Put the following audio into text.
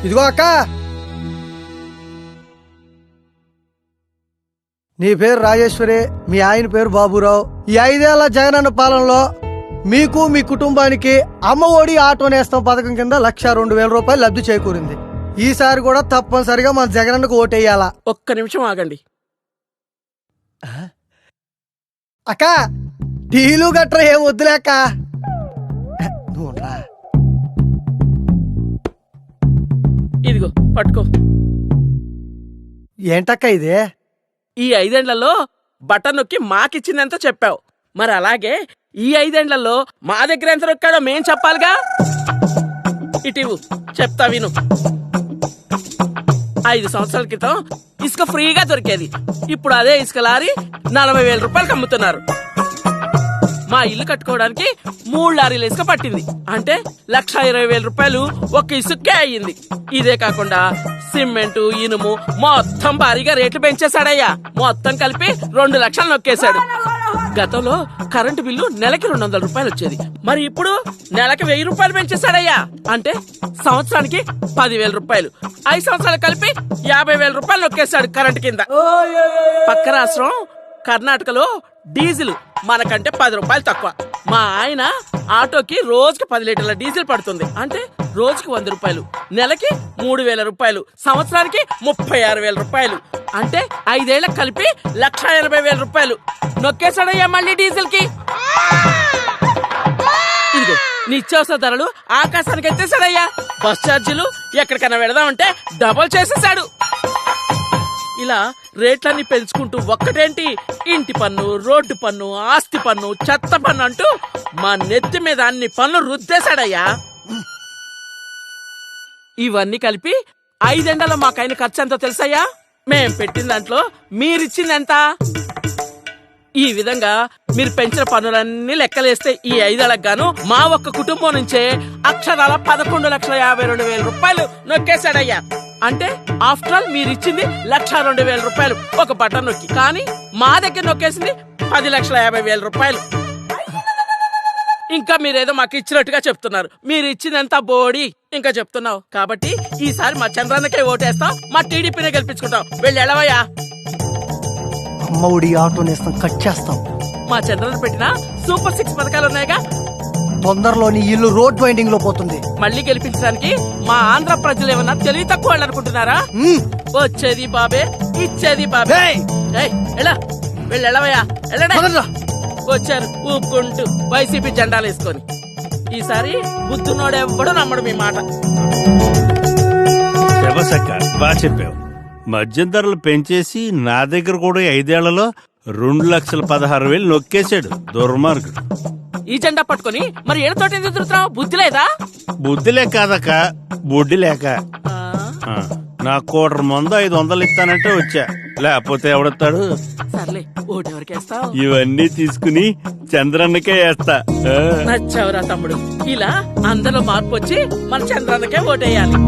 ఇదిగో అక్క, నీ పేరు రాజేశ్వరి, మీ ఆయన పేరు బాబురావు. ఈ 5 ఏళ్ల జగనన్న పాలనలో మీకు మీ కుటుంబానికి అమ్మ ఒడి ఆటో నేస్తం పథకం కింద 1,02,000 రూపాయలు లబ్ధి చేకూరింది. ఈసారి కూడా తప్పనిసరిగా మన జగనన్నకు ఓటేయాలా? ఒక్క నిమిషం ఆగండి. అక్క, టీలు గట్రా ఏం వద్దులేక. ఇదిగో పట్టుకో. ఏంటక్క ఇది? ఈ 5 ఏళ్లలో బటన్ నొక్కి మాకిచ్చిందంత చెప్పావు, మరి అలాగే ఈ 5 ఏళ్లలో మా దగ్గర ఎంత నొక్కాడో మేం చెప్పాలిగా. ఇటీవు చెప్తా విను. 5 సంవత్సరాల క్రితం ఇసుక ఫ్రీగా దొరికేది. ఇప్పుడు అదే ఇసుక లారీ 40,000 రూపాయలకు అమ్ముతున్నారు. మా ఇల్లు కట్టుకోవడానికి 3 లారీల ఇసుక పట్టింది. అంటే 1,20,000 రూపాయలు ఒక్క ఇసుకే అయ్యింది. ఇదే కాకుండా సిమెంటు, ఇనుము మొత్తం భారీగా రేట్లు పెంచేశాడయ్యా. మొత్తం కలిపి 2 లక్షలు నొక్కేశాడు. గతంలో కరెంటు బిల్లు నెలకి 200 రూపాయలు వచ్చేది, మరి ఇప్పుడు నెలకి 1000 రూపాయలు పెంచేశాడయ్యా. అంటే సంవత్సరానికి 10,000 రూపాయలు. 5 సంవత్సరాలు కలిపి 50,000 రూపాయలు నొక్కేశాడు కరెంటు కింద. పక్క రాష్ట్రం కర్ణాటకలో డీజిల్ మనకంటే 10 రూపాయలు తక్కువ. మా ఆయన ఆటోకి రోజుకి 10 లీటర్ల డీజిల్ పడుతుంది. అంటే రోజుకి 100 రూపాయలు, నెలకి 3,000 రూపాయలు, సంవత్సరానికి 36,000 రూపాయలు. అంటే 5 ఏళ్లకు కలిపి 1,80,000 రూపాయలు నొక్కేశాడయ్యా మళ్ళీ డీజిల్ కి. ఇదిగో నిత్యావసర ధరలు ఆకాశానికి ఎత్తేసాడయ్యా. బస్ ఛార్జీలు ఎక్కడికైనా వెళదామంటే డబుల్ చేసేసాడు. ఇలా రేట్లన్నీ పెంచుకుంటూ ఒక్కటేంటి, ఇంటి పన్ను, రోడ్డు పన్ను, ఆస్తి పన్ను, చెత్త పన్ను అంటూ మా నెత్తి మీద అన్ని పన్ను రుద్దేశాడయ్యా. ఇవన్నీ కలిపి 5 ఏళ్లలో మాకైన ఖర్చు ఎంతో తెలుసయ్యా? మేం పెట్టిన దాంట్లో మీరిచ్చిందెంత? ఈ విధంగా మీరు పెంచిన పన్నులన్నీ లెక్కలేస్తే ఈ 5 ఏళ్లకు గాను మా ఒక్క కుటుంబం నుంచే అక్షరాల 11,52,000 రూపాయలు నొక్కేశాడయ్యా. అంటే ఆఫ్టర్ ఆల్ మీరిచ్చింది 1,02,000 రూపాయలు ఒక బటన్ నొక్కి, కానీ మా దగ్గర నొక్కేసింది 10,50,000 రూపాయలు. ఇంకా మీరేదో మాకు ఇచ్చినట్టుగా చెప్తున్నారు. మీరు ఇచ్చిందంతా బోడి ఇంకా చెప్తున్నావు. కాబట్టి ఈసారి మా చంద్రన్నకే ఓటేస్తాం, మా టీడీపీనే గెలిపించుకుంటాం. వెళ్ళి ఎడవయ్యా. అమ్మ ఒడి ఆటో నేస్తం కట్ చేస్తాం. మా చంద్రన్న పెట్టిన సూపర్ 6 పథకాలు ఉన్నాయిగా. తొందరలోని ఇల్లు రోడ్ వైండింగ్ లో పోతుంది. మళ్ళీ గెలిపించడానికి మా ఆంధ్ర ప్రజలు ఏమన్నా తెలివి తక్కువ వాళ్ళు అనుకుంటున్నారా? వచ్చేది బాబే, ఇచ్చేది బాబే. వెళ్ళవయ్యా, వచ్చారు ఊపుకుంటూ వైసీపీ జెండాలు వేసుకొని. ఈసారి బుద్ధునోడెవ్వడూ నమ్మడు మీ మాట. బాగా చెప్పావు. మద్యం ధరలు పెంచేసి నా దగ్గర కూడా 5 ఏళ్లలో 2,16,000 నొక్కేశాడు దుర్మార్గుడు. ఈ జెండా పట్టుకుని మరి ఏడుతోటి ఎందుకు తిరుగుతున్నావు? బుద్ధి లేదా? బుద్ధిలే కాదక్క, బుడ్డి లేక. నా 1/4 మందు 500 ఇస్తానంటే వచ్చా, లేకపోతే ఎవడొస్తాడు? సర్లే, ఓటెవరికేస్తావు? ఇవన్నీ తీసుకుని చంద్రన్నకే వేస్తా. నచ్చావురా తమ్ముడు. ఇలా అందరూ మార్పు వచ్చి మన చంద్రన్నకే ఓటేయాలి.